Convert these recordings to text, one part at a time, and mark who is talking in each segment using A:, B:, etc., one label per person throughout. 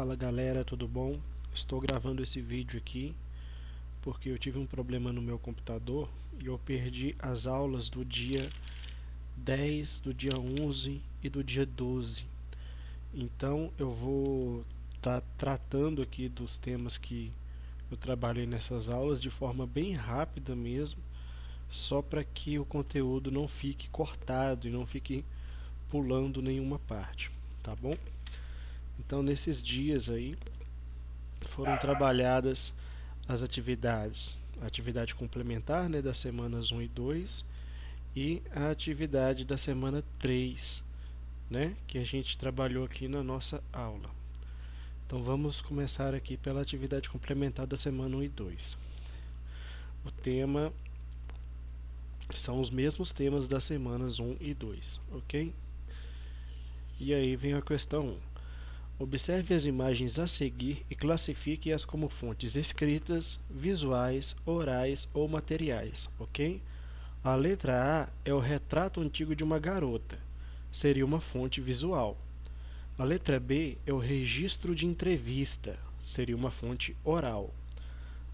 A: Fala galera, tudo bom? Estou gravando esse vídeo aqui porque eu tive um problema no meu computador e eu perdi as aulas do dia 10, do dia 11 e do dia 12. Então eu vou estar tratando aqui dos temas que eu trabalhei nessas aulas de forma bem rápida mesmo, só para que o conteúdo não fique cortado e não fique pulando nenhuma parte, tá bom? Então nesses dias aí foram trabalhadas as atividades, a atividade complementar, né, das semanas 1 e 2 e a atividade da semana 3, né, que a gente trabalhou aqui na nossa aula. Então vamos começar aqui pela atividade complementar da semana 1 e 2. O tema são os mesmos temas das semanas 1 e 2, ok? E aí vem a questão 1. Observe as imagens a seguir e classifique-as como fontes escritas, visuais, orais ou materiais, ok? A letra A é o retrato antigo de uma garota, seria uma fonte visual. A letra B é o registro de entrevista, seria uma fonte oral.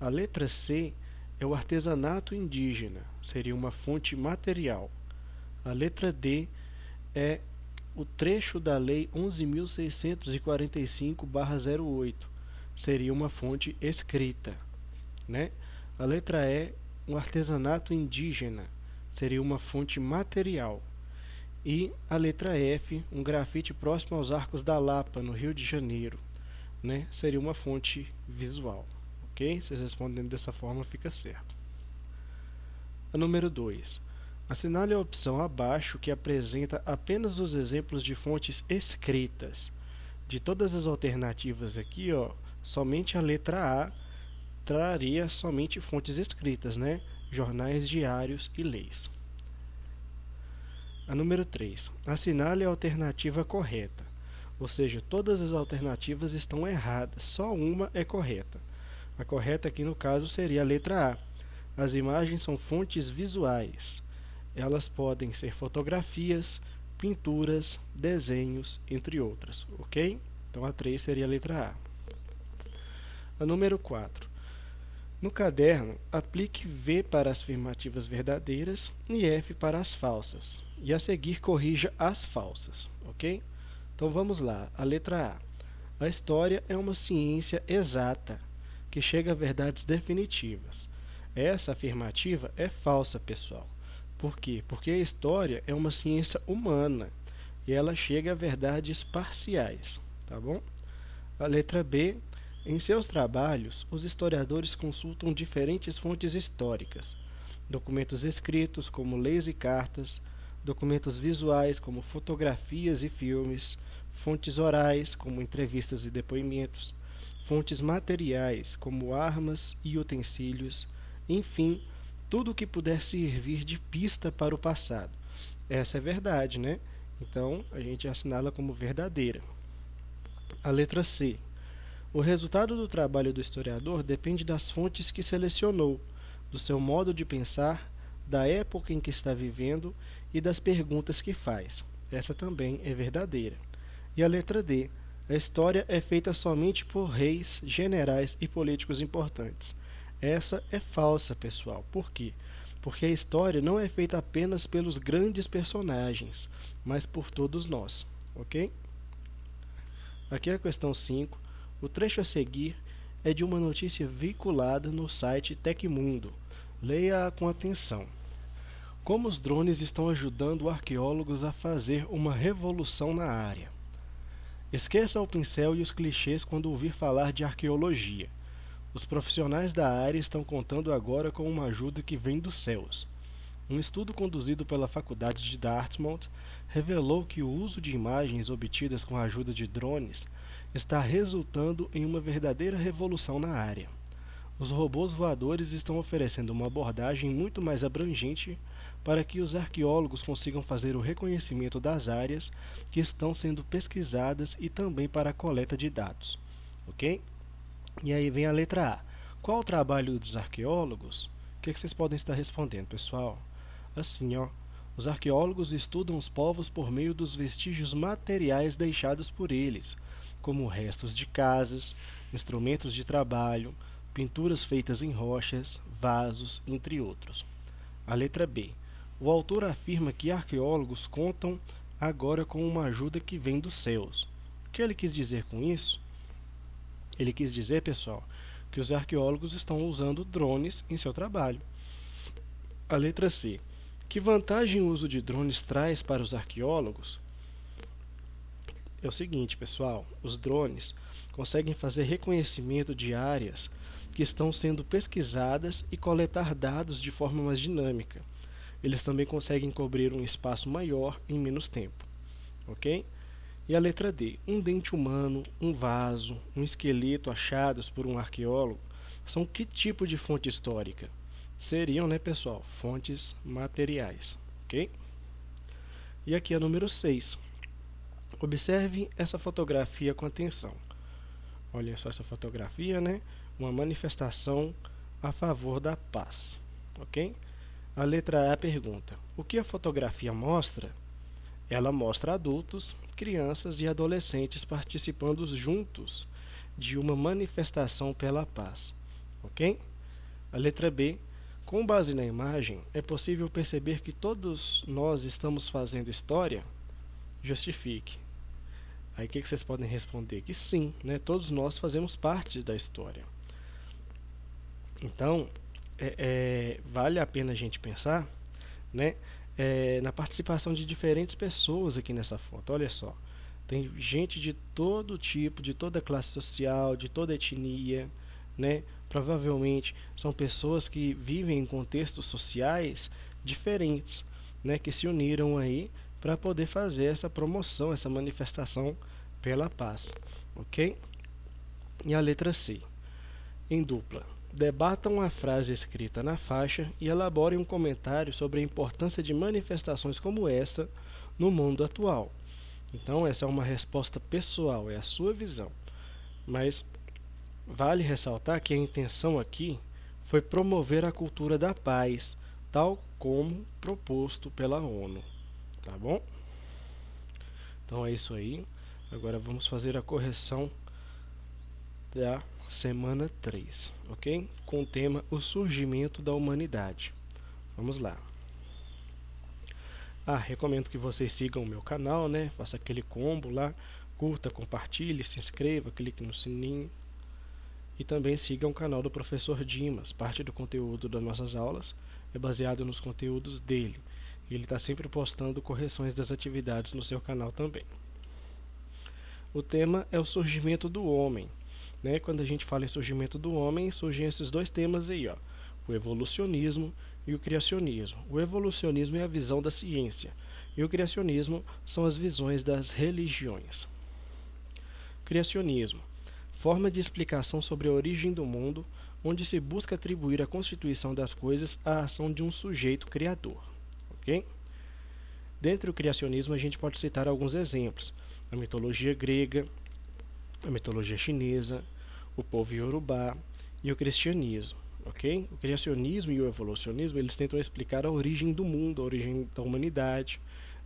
A: A letra C é o artesanato indígena, seria uma fonte material. A letra D é o trecho da Lei 11.645/08, seria uma fonte escrita, né? A letra E, um artesanato indígena, seria uma fonte material. E a letra F, um grafite próximo aos Arcos da Lapa, no Rio de Janeiro, né? Seria uma fonte visual, ok? Vocês respondendo dessa forma fica certo. A número 2. Assinale a opção abaixo que apresenta apenas os exemplos de fontes escritas. De todas as alternativas aqui, ó, somente a letra A traria somente fontes escritas, né? Jornais, diários e leis. A número 3. Assinale a alternativa correta. Ou seja, todas as alternativas estão erradas, só uma é correta. A correta aqui no caso seria a letra A. As imagens são fontes visuais. Elas podem ser fotografias, pinturas, desenhos, entre outras, ok? Então a 3 seria a letra A. A número 4. No caderno, aplique V para as afirmativas verdadeiras e F para as falsas. E a seguir corrija as falsas, ok? Então vamos lá, a letra A. A história é uma ciência exata, que chega a verdades definitivas. Essa afirmativa é falsa, pessoal. Por quê? Porque a história é uma ciência humana e ela chega a verdades parciais, tá bom? A letra B. Em seus trabalhos, os historiadores consultam diferentes fontes históricas, documentos escritos, como leis e cartas, documentos visuais, como fotografias e filmes, fontes orais, como entrevistas e depoimentos, fontes materiais, como armas e utensílios, enfim, tudo o que puder servir de pista para o passado. Essa é verdade, né? Então, a gente assinala como verdadeira. A letra C. O resultado do trabalho do historiador depende das fontes que selecionou, do seu modo de pensar, da época em que está vivendo e das perguntas que faz. Essa também é verdadeira. E a letra D. A história é feita somente por reis, generais e políticos importantes. Essa é falsa, pessoal. Por quê? Porque a história não é feita apenas pelos grandes personagens, mas por todos nós, ok? Aqui é a questão 5. O trecho a seguir é de uma notícia veiculada no site Tecmundo. Leia-a com atenção. Como os drones estão ajudando arqueólogos a fazer uma revolução na área. Esqueça o pincel e os clichês quando ouvir falar de arqueologia. Os profissionais da área estão contando agora com uma ajuda que vem dos céus. Um estudo conduzido pela Faculdade de Dartmouth revelou que o uso de imagens obtidas com a ajuda de drones está resultando em uma verdadeira revolução na área. Os robôs voadores estão oferecendo uma abordagem muito mais abrangente para que os arqueólogos consigam fazer o reconhecimento das áreas que estão sendo pesquisadas e também para a coleta de dados, ok? E aí vem a letra A. Qual o trabalho dos arqueólogos? O que vocês podem estar respondendo, pessoal? Assim, ó. Os arqueólogos estudam os povos por meio dos vestígios materiais deixados por eles, como restos de casas, instrumentos de trabalho, pinturas feitas em rochas, vasos, entre outros. A letra B. O autor afirma que arqueólogos contam agora com uma ajuda que vem dos céus. O que ele quis dizer com isso? Ele quis dizer, pessoal, que os arqueólogos estão usando drones em seu trabalho. A letra C. Que vantagem o uso de drones traz para os arqueólogos? É o seguinte, pessoal, os drones conseguem fazer reconhecimento de áreas que estão sendo pesquisadas e coletar dados de forma mais dinâmica. Eles também conseguem cobrir um espaço maior em menos tempo, ok? E a letra D. Um dente humano, um vaso, um esqueleto achados por um arqueólogo são que tipo de fonte histórica? Seriam, né, pessoal, fontes materiais, ok? E aqui a número 6. Observe essa fotografia com atenção. Olha só essa fotografia, né? Uma manifestação a favor da paz, ok? A letra A pergunta: o que a fotografia mostra? Ela mostra adultos, crianças e adolescentes participando juntos de uma manifestação pela paz, ok? A letra B. Com base na imagem, é possível perceber que todos nós estamos fazendo história? Justifique. Aí o que vocês podem responder? Que sim, né? Todos nós fazemos parte da história. Então, vale a pena a gente pensar, né, na participação de diferentes pessoas aqui nessa foto. Olha só, tem gente de todo tipo, de toda classe social, de toda etnia, né? Provavelmente são pessoas que vivem em contextos sociais diferentes, né, que se uniram aí para poder fazer essa promoção, essa manifestação pela paz, ok? E a letra C. Em dupla, debatam a frase escrita na faixa e elaborem um comentário sobre a importância de manifestações como essa no mundo atual. Então, essa é uma resposta pessoal, é a sua visão. Mas vale ressaltar que a intenção aqui foi promover a cultura da paz, tal como proposto pela ONU. Tá bom? Então é isso aí. Agora vamos fazer a correção da semana 3, ok? Com o tema O Surgimento da Humanidade. Vamos lá. Recomendo que vocês sigam o meu canal, né? Faça aquele combo lá, curta, compartilhe, se inscreva, clique no sininho. E também sigam o canal do professor Dimas. Parte do conteúdo das nossas aulas é baseado nos conteúdos dele. E ele está sempre postando correções das atividades no seu canal também. O tema é o surgimento do homem, né? Quando a gente fala em surgimento do homem, surgem esses dois temas aí, ó, o evolucionismo e o criacionismo. O evolucionismo é a visão da ciência e o criacionismo são as visões das religiões. Criacionismo, forma de explicação sobre a origem do mundo, onde se busca atribuir a constituição das coisas à ação de um sujeito criador, ok? Dentro do criacionismo a gente pode citar alguns exemplos: a mitologia grega, a mitologia chinesa, o povo iorubá e o cristianismo, ok? O criacionismo e o evolucionismo, eles tentam explicar a origem do mundo, a origem da humanidade,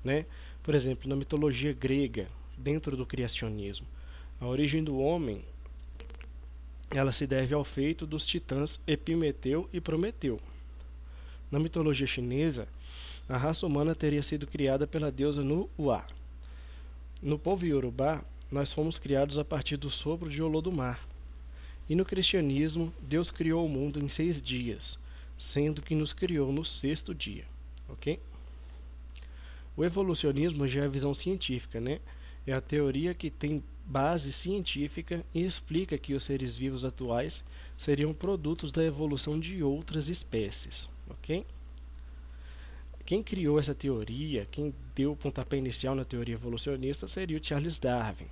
A: né? Por exemplo, na mitologia grega, dentro do criacionismo, a origem do homem, ela se deve ao feito dos titãs Epimeteu e Prometeu. Na mitologia chinesa, a raça humana teria sido criada pela deusa Nuwa. No povo iorubá, nós fomos criados a partir do sopro de Olodumare. E no cristianismo, Deus criou o mundo em 6 dias, sendo que nos criou no 6º dia, ok? O evolucionismo já é a visão científica, né? É a teoria que tem base científica e explica que os seres vivos atuais seriam produtos da evolução de outras espécies, ok? Quem criou essa teoria, quem deu o pontapé inicial na teoria evolucionista seria o Charles Darwin.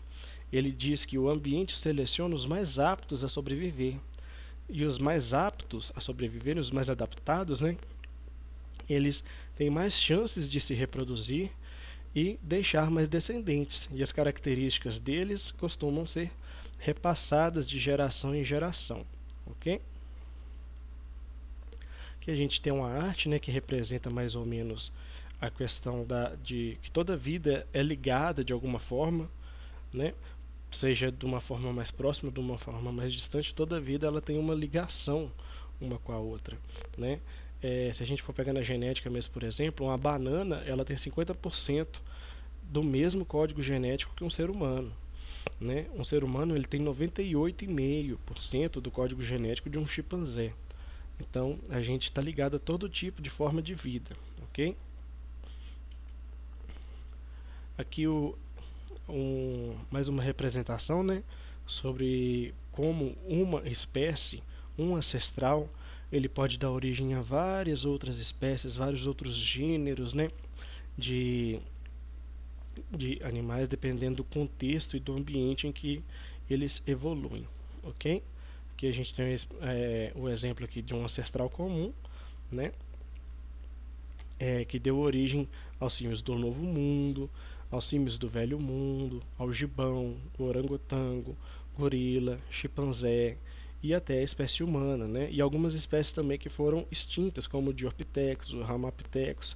A: Ele diz que o ambiente seleciona os mais aptos a sobreviver. E os mais aptos a sobreviver, os mais adaptados, né? Eles têm mais chances de se reproduzir e deixar mais descendentes. E as características deles costumam ser repassadas de geração em geração, ok? Aqui a gente tem uma arte, né, que representa mais ou menos a questão de que toda vida é ligada de alguma forma, né? seja de uma forma mais próxima, de uma forma mais distante, toda vida ela tem uma ligação uma com a outra, né? Se a gente for pegar na genética mesmo, por exemplo, uma banana ela tem 50% do mesmo código genético que um ser humano, né? Um ser humano ele tem 98,5% do código genético de um chimpanzé. Então a gente está ligado a todo tipo de forma de vida, ok? Aqui mais uma representação, né, sobre como uma espécie, um ancestral, ele pode dar origem a várias outras espécies, vários outros gêneros, né, de, de animais, dependendo do contexto e do ambiente em que eles evoluem, ok? Aqui a gente tem o exemplo aqui de um ancestral comum, né, que deu origem aos símios do Novo Mundo, aos símios do Velho Mundo, ao gibão, orangotango, gorila, chimpanzé e até a espécie humana, né? E algumas espécies também que foram extintas, como o Diopithecus, o Ramapithecus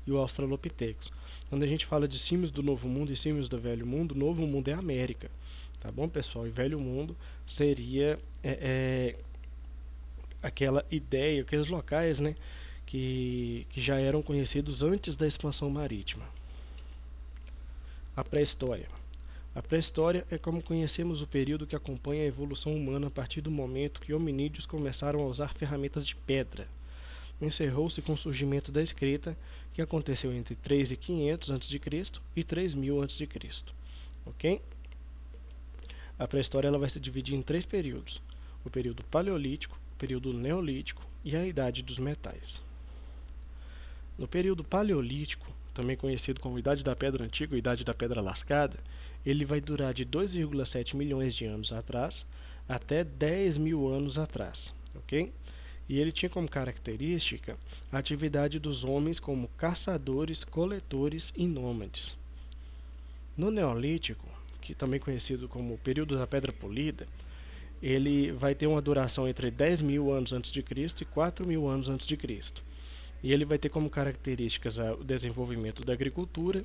A: e o Australopithecus. Quando a gente fala de símios do Novo Mundo e símios do Velho Mundo, Novo Mundo é a América, tá bom, pessoal? E Velho Mundo seria aquela ideia, aqueles locais, né, que já eram conhecidos antes da expansão marítima. A pré-história. A pré-história é como conhecemos o período que acompanha a evolução humana a partir do momento que hominídeos começaram a usar ferramentas de pedra. Encerrou-se com o surgimento da escrita, que aconteceu entre 3.500 a.C. e 3.000 a.C. Ok? A pré-história ela vai se dividir em 3 períodos: o período paleolítico, o período neolítico e a idade dos metais. No período paleolítico, também conhecido como Idade da Pedra Antiga ou Idade da Pedra Lascada, ele vai durar de 2,7 milhões de anos atrás até 10 mil anos atrás, ok? E ele tinha como característica a atividade dos homens como caçadores, coletores e nômades. No Neolítico, que também conhecido como período da Pedra Polida, ele vai ter uma duração entre 10 mil anos antes de Cristo e 4 mil anos antes de Cristo. E ele vai ter como características o desenvolvimento da agricultura,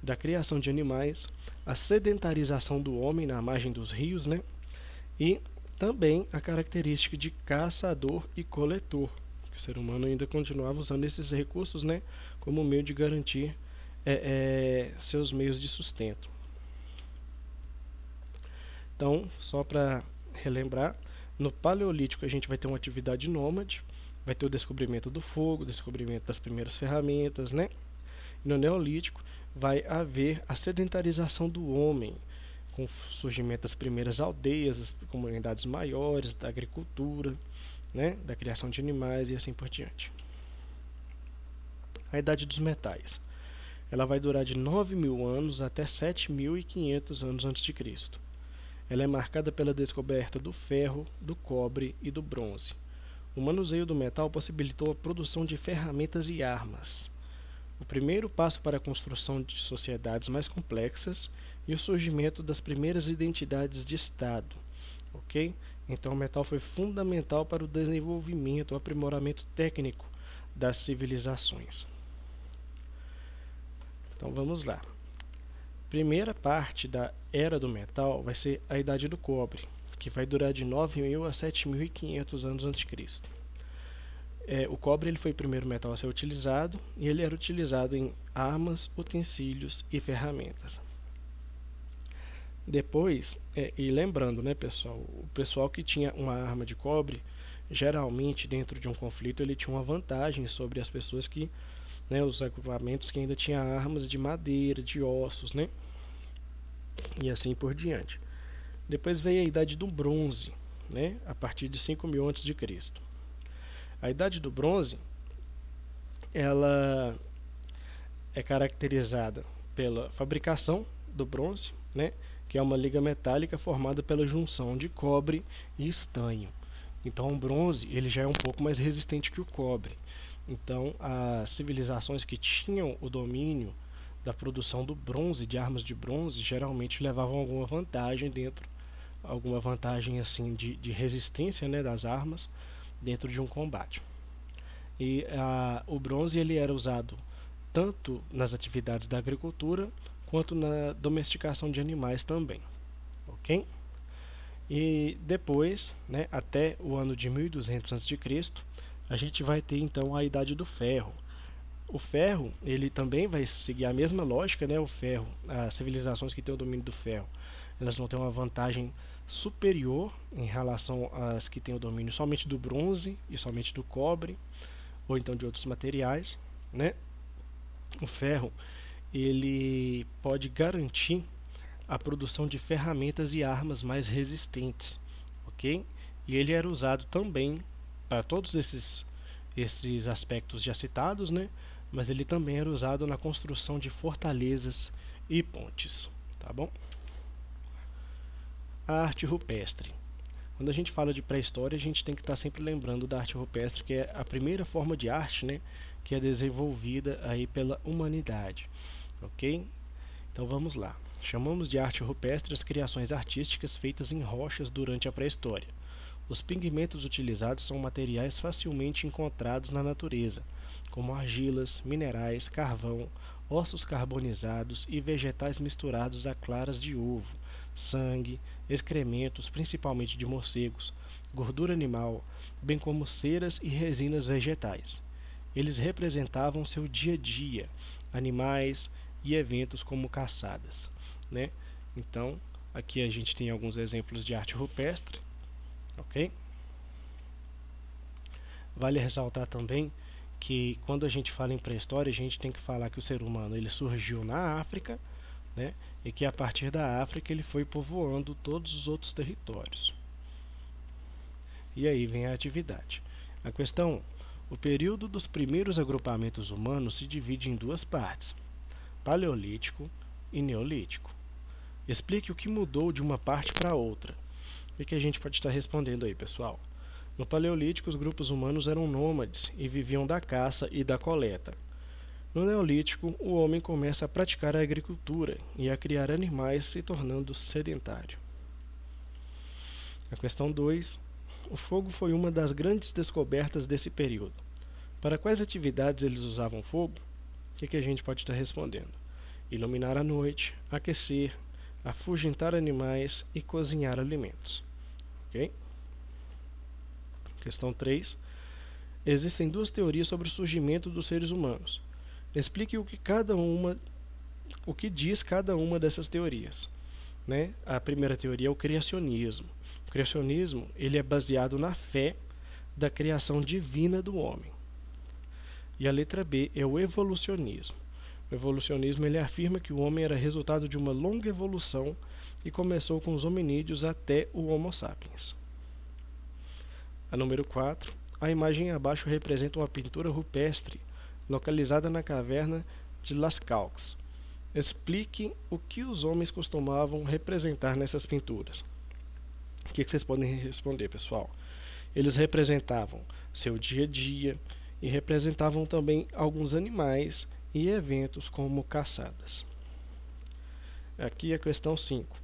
A: da criação de animais, a sedentarização do homem na margem dos rios, né? E também a característica de caçador e coletor, que o ser humano ainda continuava usando esses recursos, né, como meio de garantir seus meios de sustento. Então, só para relembrar, no Paleolítico a gente vai ter uma atividade nômade, vai ter o descobrimento do fogo, o descobrimento das primeiras ferramentas, né? E no Neolítico vai haver a sedentarização do homem, com o surgimento das primeiras aldeias, das comunidades maiores, da agricultura, né? Da criação de animais e assim por diante. A Idade dos Metais. Ela vai durar de 9 mil anos até 7.500 anos antes de Cristo. Ela é marcada pela descoberta do ferro, do cobre e do bronze. O manuseio do metal possibilitou a produção de ferramentas e armas. O primeiro passo para a construção de sociedades mais complexas e o surgimento das primeiras identidades de Estado. Ok? Então o metal foi fundamental para o desenvolvimento, o aprimoramento técnico das civilizações. Então vamos lá. Primeira parte da Era do Metal vai ser a Idade do Cobre, que vai durar de 9.000 a 7.500 anos antes de Cristo. O cobre ele foi o primeiro metal a ser utilizado e ele era utilizado em armas, utensílios e ferramentas. Depois, e lembrando, né, pessoal, o pessoal que tinha uma arma de cobre, geralmente dentro de um conflito ele tinha uma vantagem sobre as pessoas que, né, os equipamentos que ainda tinham armas de madeira, de ossos, né, e assim por diante. Depois veio a Idade do Bronze, né, a partir de 5.000 a.C. A Idade do Bronze, ela é caracterizada pela fabricação do bronze, né, que é uma liga metálica formada pela junção de cobre e estanho. Então o bronze ele já é um pouco mais resistente que o cobre. Então as civilizações que tinham o domínio da produção do bronze, de armas de bronze, geralmente levavam alguma vantagem assim de resistência, né, das armas dentro de um combate. E o bronze ele era usado tanto nas atividades da agricultura quanto na domesticação de animais também. ok? E depois, né, até o ano de 1200 a.C., a gente vai ter então a Idade do Ferro. O ferro, ele também vai seguir a mesma lógica, né? O ferro, as civilizações que têm o domínio do ferro, elas vão ter uma vantagem superior em relação às que têm o domínio somente do bronze e somente do cobre, ou então de outros materiais, né? O ferro, ele pode garantir a produção de ferramentas e armas mais resistentes, ok? E ele era usado também para todos esses aspectos já citados, né? Mas ele também era usado na construção de fortalezas e pontes, tá bom? A arte rupestre. Quando a gente fala de pré-história, a gente tem que estar sempre lembrando da arte rupestre, que é a primeira forma de arte, né, que é desenvolvida aí pela humanidade, ok? Então vamos lá. Chamamos de arte rupestre as criações artísticas feitas em rochas durante a pré-história. Os pigmentos utilizados são materiais facilmente encontrados na natureza, como argilas, minerais, carvão, ossos carbonizados e vegetais misturados a claras de ovo, sangue, excrementos, principalmente de morcegos, gordura animal, bem como ceras e resinas vegetais. Eles representavam seu dia a dia, animais e eventos como caçadas, né? Então, aqui a gente tem alguns exemplos de arte rupestre, ok? Vale ressaltar também que quando a gente fala em pré-história, a gente tem que falar que o ser humano ele surgiu na África, né? E que a partir da África ele foi povoando todos os outros territórios. E aí vem a atividade. A questão 1. O período dos primeiros agrupamentos humanos se divide em duas partes, Paleolítico e Neolítico. Explique o que mudou de uma parte para outra. O que a gente pode estar respondendo aí, pessoal? No Paleolítico, os grupos humanos eram nômades e viviam da caça e da coleta. No Neolítico, o homem começa a praticar a agricultura e a criar animais, se tornando sedentário. A questão 2. O fogo foi uma das grandes descobertas desse período. Para quais atividades eles usavam fogo? O que a gente pode estar respondendo? Iluminar a noite, aquecer, afugentar animais e cozinhar alimentos. Ok? Questão 3. Existem duas teorias sobre o surgimento dos seres humanos. Explique o que diz cada uma dessas teorias, né? A primeira teoria é o criacionismo. O criacionismo ele é baseado na fé da criação divina do homem. E a letra B é o evolucionismo. O evolucionismo ele afirma que o homem era resultado de uma longa evolução e começou com os hominídeos até o Homo sapiens. A número 4. A imagem abaixo representa uma pintura rupestre localizada na caverna de Las Calques. Explique o que os homens costumavam representar nessas pinturas. O que vocês podem responder, pessoal? Eles representavam seu dia a dia e representavam também alguns animais e eventos como caçadas. Aqui a questão 5.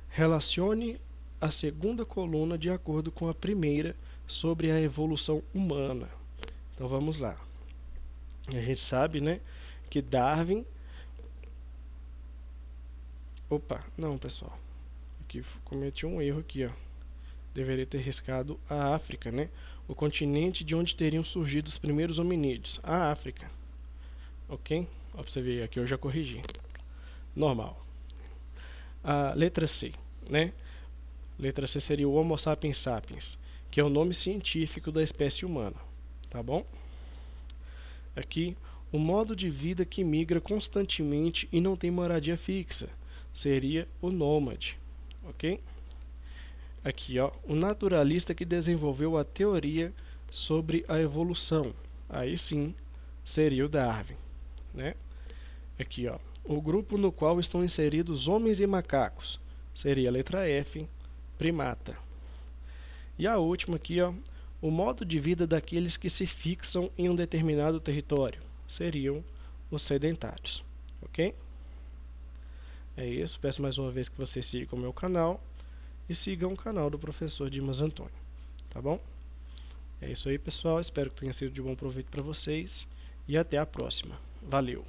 A: Relacione a segunda coluna de acordo com a primeira sobre a evolução humana. Então vamos lá. A gente sabe, né, que Darwin... Opa, não, pessoal. Aqui cometi um erro aqui, ó. Deveria ter riscado a África, né? O continente de onde teriam surgido os primeiros hominídeos. A África. Ok? Ó, pra você ver, aqui eu já corrigi. Normal. A letra C, né? Letra C seria o Homo sapiens sapiens, que é o nome científico da espécie humana. Tá bom? Aqui, o modo de vida que migra constantemente e não tem moradia fixa seria o nômade, ok? Aqui, ó, o naturalista que desenvolveu a teoria sobre a evolução, aí sim seria o Darwin, né? Aqui, ó, o grupo no qual estão inseridos homens e macacos seria a letra F, primata. E a última aqui, ó, o modo de vida daqueles que se fixam em um determinado território seriam os sedentários, ok? É isso, peço mais uma vez que vocês sigam o meu canal e sigam o canal do professor Dimas Antônio, tá bom? É isso aí, pessoal, espero que tenha sido de bom proveito para vocês e até a próxima. Valeu!